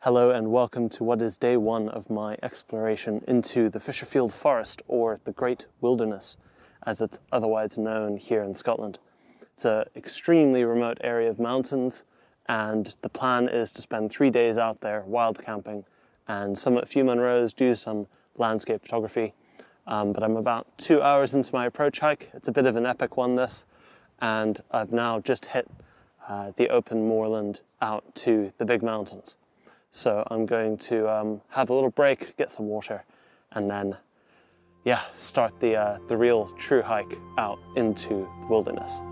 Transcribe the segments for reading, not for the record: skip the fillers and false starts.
Hello and welcome to what is day one of my exploration into the Fisherfield Forest, or the Great Wilderness, as it's otherwise known here in Scotland. It's an extremely remote area of mountains, and the plan is to spend 3 days out there wild camping and summit a few Munros, do some landscape photography. But I'm about 2 hours into my approach hike. It's a bit of an epic one, this, and I've now just hit the open moorland out to the big mountains. So I'm going to have a little break, get some water, and then, start the real true hike out into the wilderness.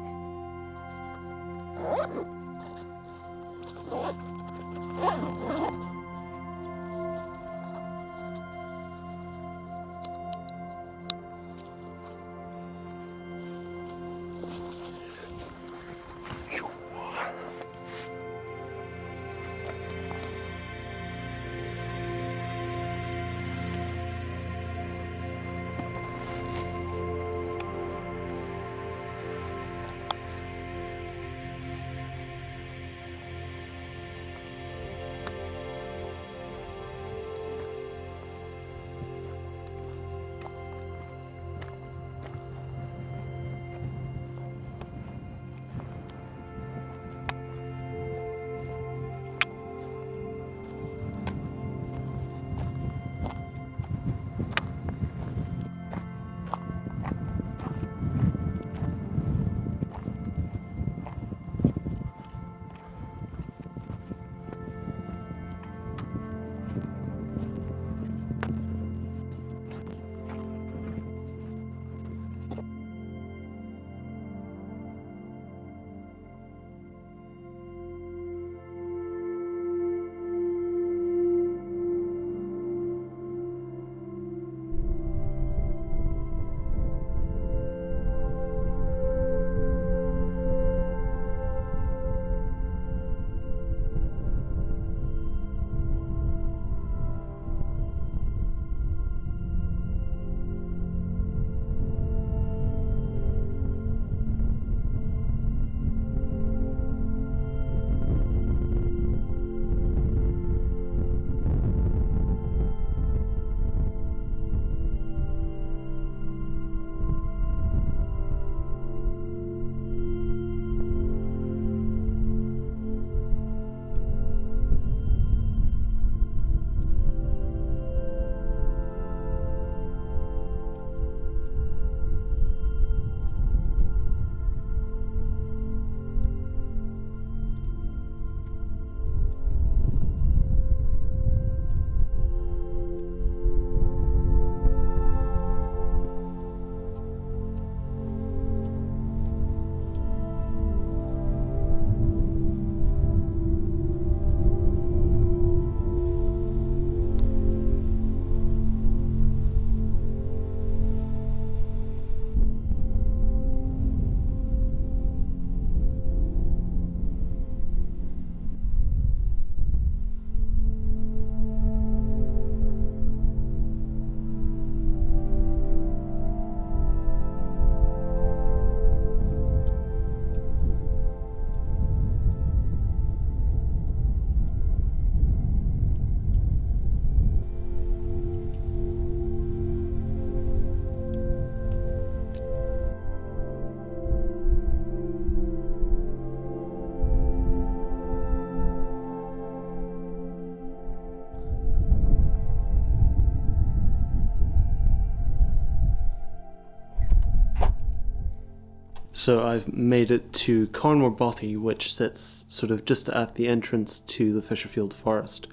So I've made it to Carn, which sits sort of just at the entrance to the Fisherfield Forest.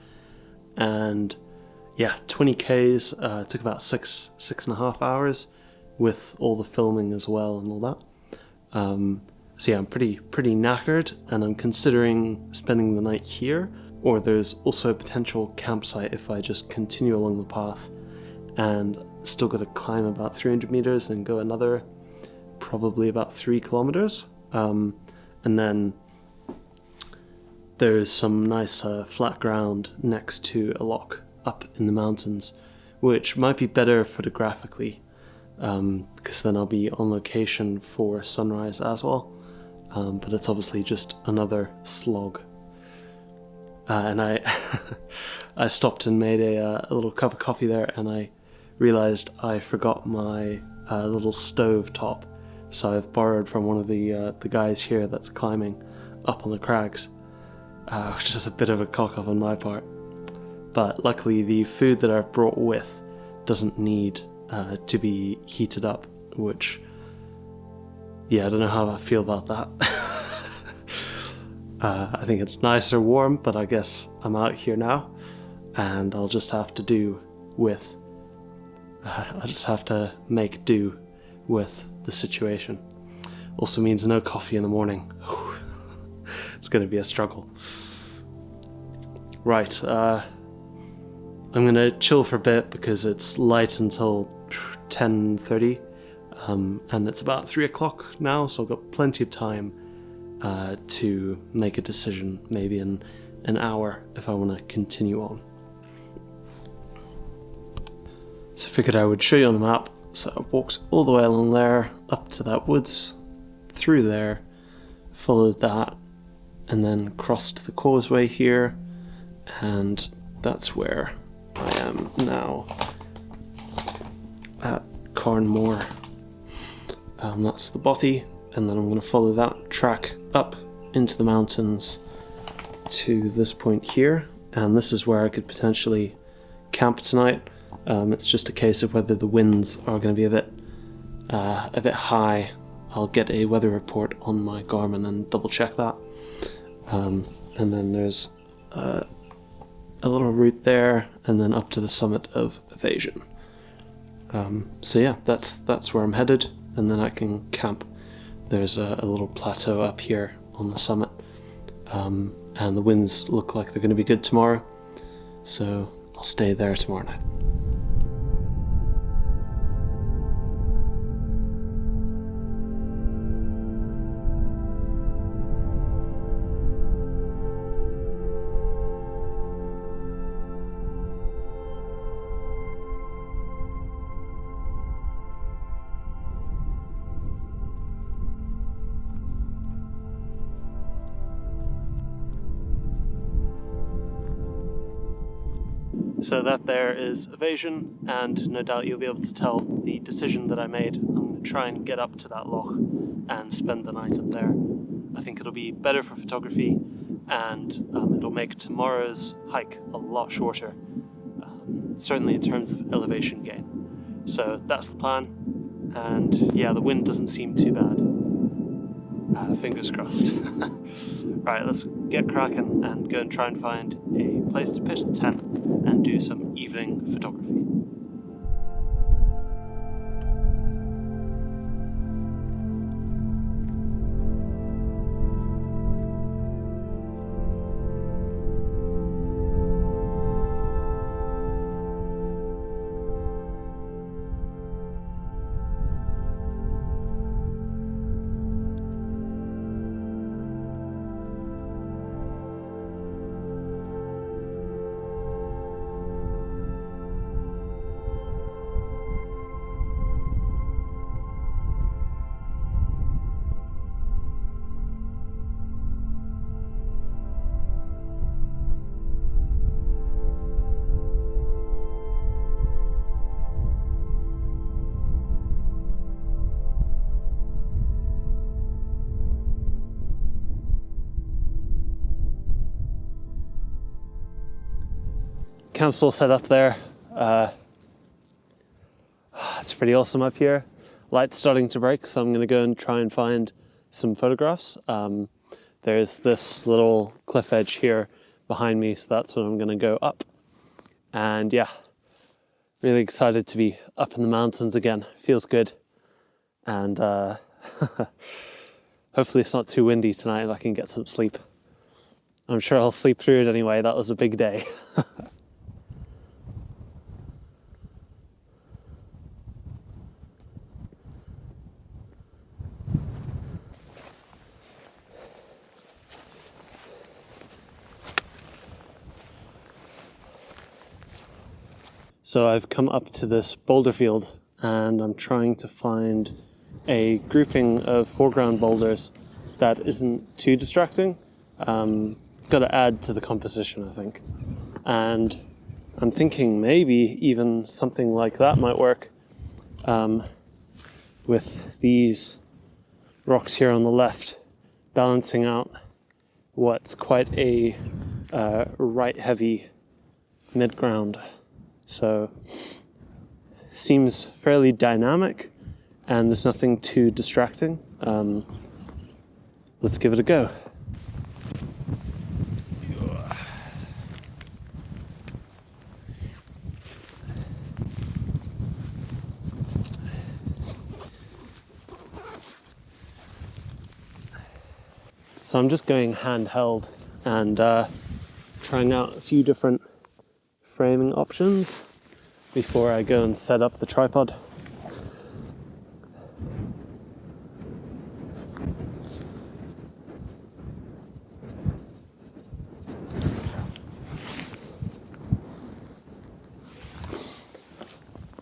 And 20 Ks, took about six and a half hours with all the filming as well and all that. I'm pretty knackered, and I'm considering spending the night here, or there's also a potential campsite if I just continue along the path, and still got to climb about 300 meters and go another probably about 3 kilometers, and then there's some nice flat ground next to a loch up in the mountains, which might be better photographically, because then I'll be on location for sunrise as well, but it's obviously just another slog. and I I stopped and made a little cup of coffee there, and I realized I forgot my little stove top, so I've borrowed from one of the guys here that's climbing up on the crags, which is a bit of a cock up on my part. But luckily the food that I've brought with doesn't need to be heated up, which, yeah, I don't know how I feel about that. I think it's nice or warm, but I guess I'm out here now, and I'll just have to do with I'll just have to make do with the situation. Also means no coffee in the morning. It's going to be a struggle. Right, I'm going to chill for a bit because it's light until 10:30, and it's about 3 o'clock now, so I've got plenty of time to make a decision, maybe in an hour, if I want to continue on. So I figured I would show you on the map. So I walked all the way along there, up to that woods, through there, followed that, and then crossed the causeway here, and that's where I am now, at Carn. That's the bothy, and then I'm going to follow that track up into the mountains to this point here, and this is where I could potentially camp tonight. It's just a case of whether the winds are going to be a bit high. I'll get a weather report on my Garmin and double check that. And then there's a little route there, and then up to the summit of Evasion. So yeah, that's where I'm headed, and then I can camp. There's a little plateau up here on the summit, and the winds look like they're going to be good tomorrow, so I'll stay there tomorrow night. So that there is Evasion, and no doubt you'll be able to tell the decision that I made. I'm going to try and get up to that loch and spend the night up there. I think it'll be better for photography, and it'll make tomorrow's hike a lot shorter, certainly in terms of elevation gain. So that's the plan, and yeah, the wind doesn't seem too bad. Fingers crossed. Right, let's get cracking and go and try and find a place to pitch the tent and do some evening photography. Camp's all set up there. It's pretty awesome up here. Light's starting to break, so I'm going to go and try and find some photographs. There's this little cliff edge here behind me, so that's what I'm going to go up. And yeah, really excited to be up in the mountains again. Feels good. And hopefully it's not too windy tonight and I can get some sleep. I'm sure I'll sleep through it anyway. That was a big day. So I've come up to this boulder field and I'm trying to find a grouping of foreground boulders that isn't too distracting. It's got to add to the composition, I think. And I'm thinking maybe even something like that might work with these rocks here on the left, balancing out what's quite a right heavy mid-ground. So seems fairly dynamic and there's nothing too distracting. Let's give it a go. So I'm just going handheld and trying out a few different framing options before I go and set up the tripod.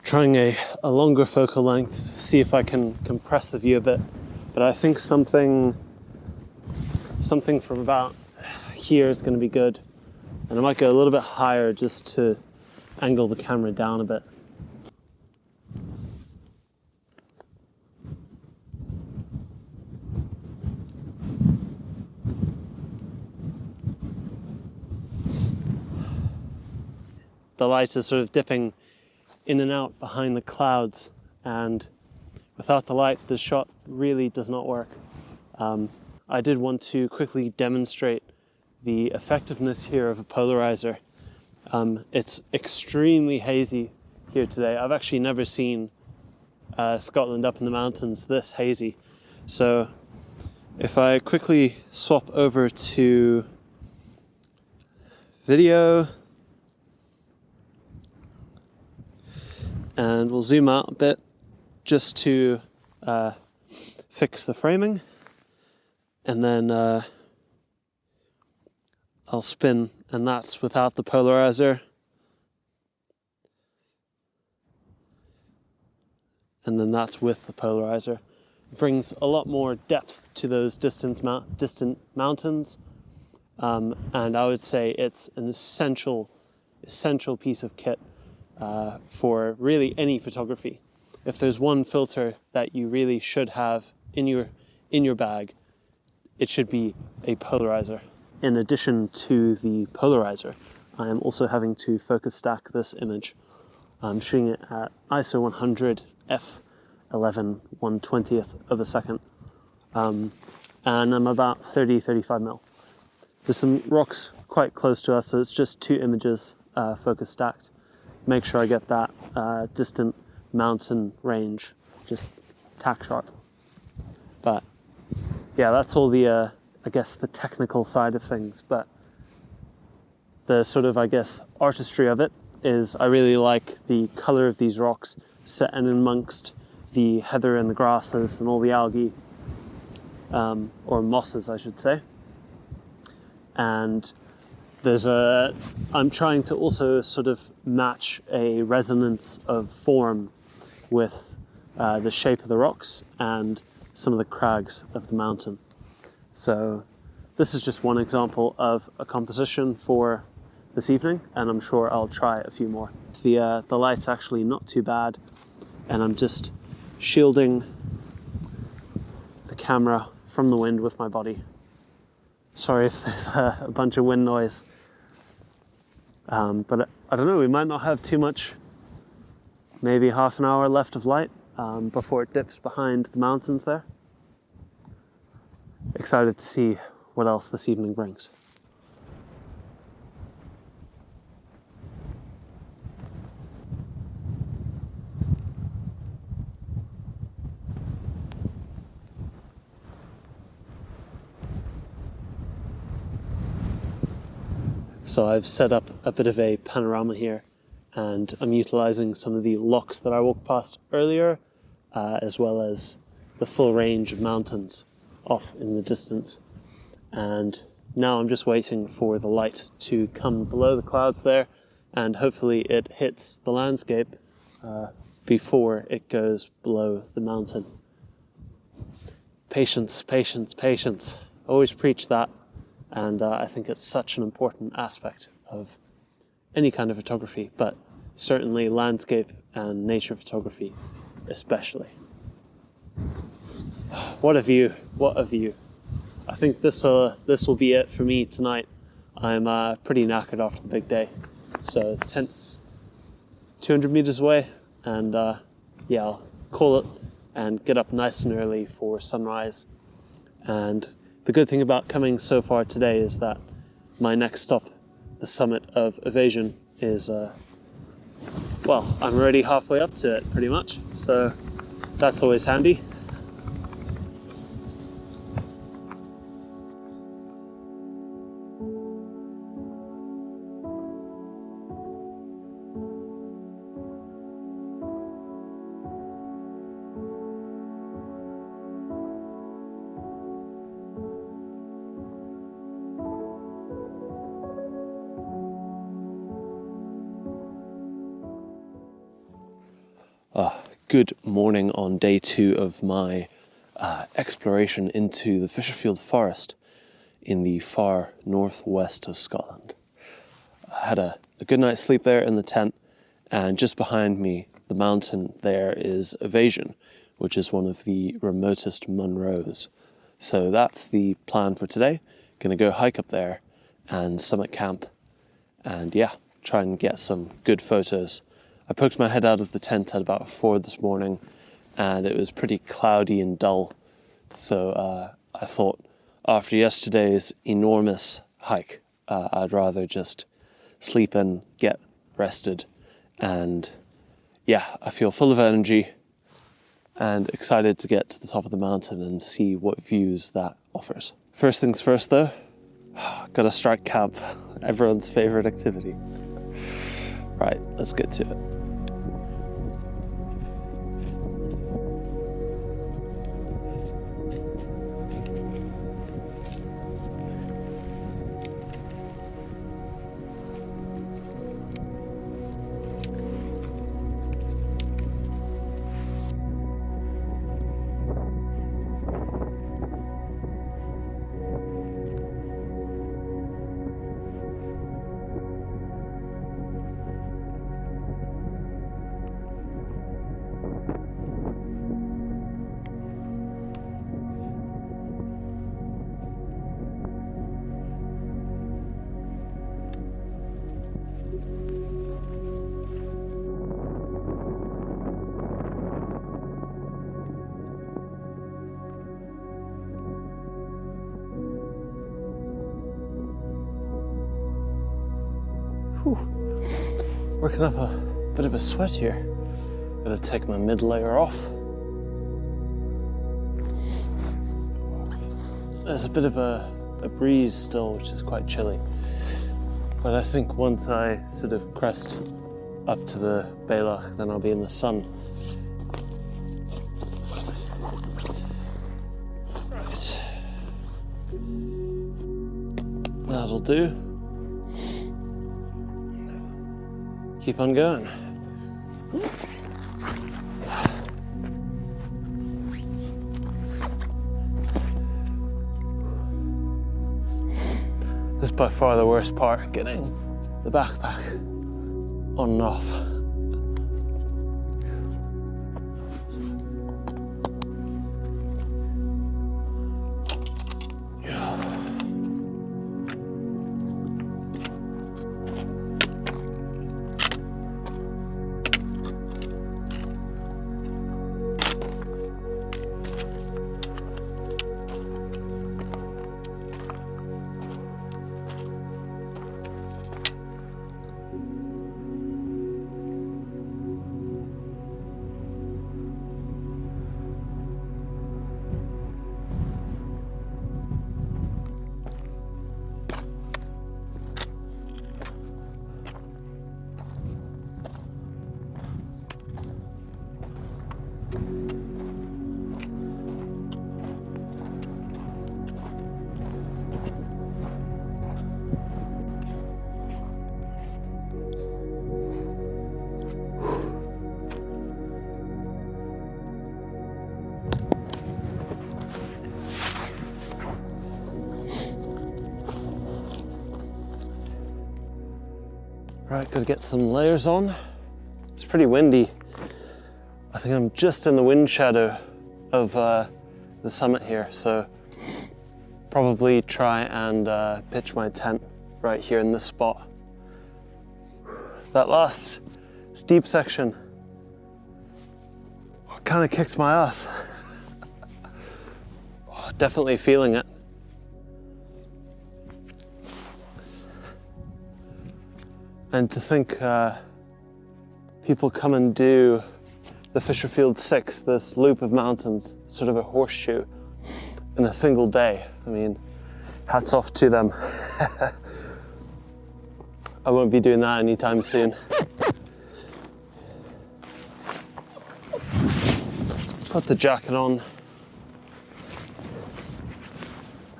Trying a longer focal length, see if I can compress the view a bit, but I think something from about here is going to be good, and I might go a little bit higher just to angle the camera down a bit. The light is sort of dipping in and out behind the clouds, and without the light the shot really does not work. I did want to quickly demonstrate the effectiveness here of a polarizer. It's extremely hazy here today. I've actually never seen Scotland up in the mountains this hazy. So if I quickly swap over to video, and we'll zoom out a bit just to fix the framing. And then I'll spin, and that's without the polarizer. And then that's with the polarizer. It brings a lot more depth to those distant mountains. And I would say it's an essential piece of kit for really any photography. If there's one filter that you really should have in your bag, it should be a polarizer. In addition to the polarizer, I am also having to focus stack this image. I'm shooting it at ISO 100 f11 1/20th of a second, and I'm about 30-35 mil. There's some rocks quite close to us, so it's just two images focus stacked. Make sure I get that distant mountain range just tack sharp. But yeah, that's all the, I guess, the technical side of things. But the sort of, I guess, artistry of it is I really like the color of these rocks set in amongst the heather and the grasses and all the algae, or mosses, I should say. And I'm trying to also sort of match a resonance of form with the shape of the rocks and some of the crags of the mountain. So this is just one example of a composition for this evening, and I'm sure I'll try a few more. The light's actually not too bad, and I'm just shielding the camera from the wind with my body. Sorry if there's a bunch of wind noise. But I don't know, we might not have too much, maybe half an hour left of light before it dips behind the mountains there. Excited to see what else this evening brings. So I've set up a bit of a panorama here, and I'm utilizing some of the locks that I walked past earlier, as well as the full range of mountains off in the distance. And now I'm just waiting for the light to come below the clouds there, and hopefully it hits the landscape before it goes below the mountain. Patience, patience, patience. Always preach that. And I think it's such an important aspect of any kind of photography, but certainly landscape and nature photography especially. What a view, what a view. I think this will be it for me tonight. I'm pretty knackered after the big day. So the tent's 200 meters away, and yeah, I'll call it and get up nice and early for sunrise. And the good thing about coming so far today is that my next stop, the summit of Evasion, is, well, I'm already halfway up to it pretty much, so that's always handy. Good morning on day 2 of my exploration into the Fisherfield Forest in the far northwest of Scotland. I had a good night's sleep there in the tent, and just behind me, the mountain there is Evasion, which is one of the remotest Munros. So that's the plan for today. Gonna go hike up there and summit camp, and yeah, try and get some good photos. I poked my head out of the tent at about 4 this morning, and it was pretty cloudy and dull. So I thought after yesterday's enormous hike, I'd rather just sleep in, get rested, and yeah, I feel full of energy and excited to get to the top of the mountain and see what views that offers. First things first though, gotta strike camp, everyone's favorite activity. Right, let's get to it. Working up a bit of a sweat here. Gotta take my mid layer off. There's a bit of a breeze still, which is quite chilly. But I think once I sort of crest up to the Bailach, then I'll be in the sun. Right. That'll do. Keep on going. This is by far the worst part, getting the backpack on and off. Right, gotta get some layers on. It's pretty windy. I think I'm just in the wind shadow of the summit here, so probably try and pitch my tent right here in this spot. That last steep section kind of kicked my ass. Definitely feeling it. And to think people come and do the Fisherfield 6, this loop of mountains, sort of a horseshoe, in a single day. I mean, hats off to them. I won't be doing that anytime soon. Put the jacket on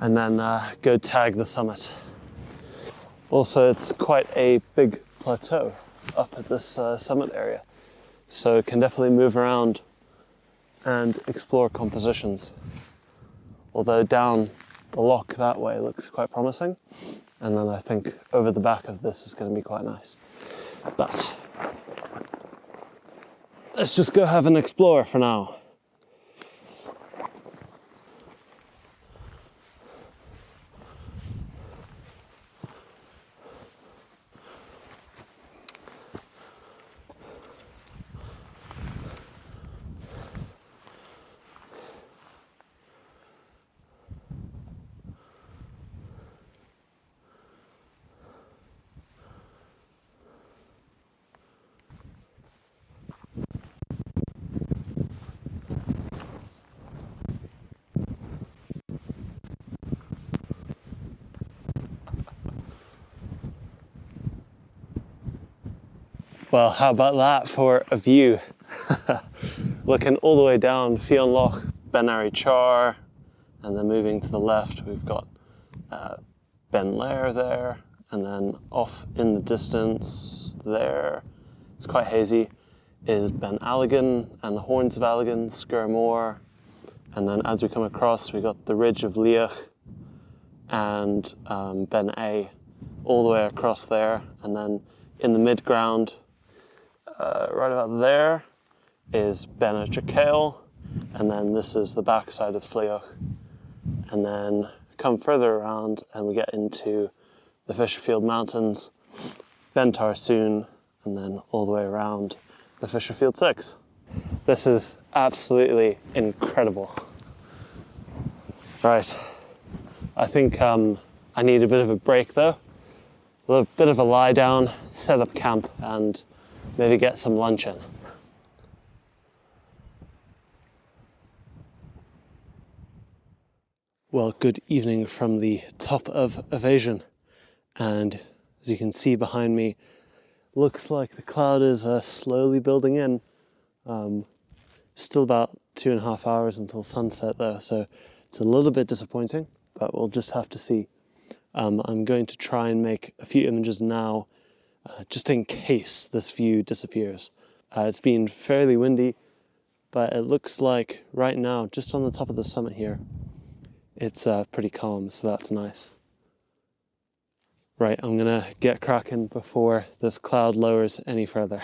and then go tag the summit. Also, it's quite a big plateau up at this summit area, so can definitely move around and explore compositions. Although down the lock that way looks quite promising, and then I think over the back of this is going to be quite nice. But let's just go have an explore for now. Well, how about that for a view? Looking all the way down Fion Loch, Ben Ari Char, and then moving to the left, we've got Ben Lair there, and then off in the distance there, it's quite hazy, is Ben Alligan and the Horns of Alligan, Skirmore, and then as we come across, we got the Ridge of Leach and Ben A, all the way across there, and then in the mid-ground, right about there is Ben Chicale, and then this is the backside of Sleoch. And then come further around and we get into the Fisherfield Mountains, Ben Tarsoon, and then all the way around the Fisherfield 6. This is absolutely incredible. Right, I think I need a bit of a break though. A little bit of a lie down, set up camp, and maybe get some lunch in. Well, good evening from the top of Evasion. And as you can see behind me, looks like the cloud is slowly building in. Still about 2.5 hours until sunset though, so it's a little bit disappointing, but we'll just have to see. I'm going to try and make a few images now, just in case this view disappears. It's been fairly windy, but it looks like right now, just on the top of the summit here, it's pretty calm, so that's nice. Right, I'm gonna get cracking before this cloud lowers any further.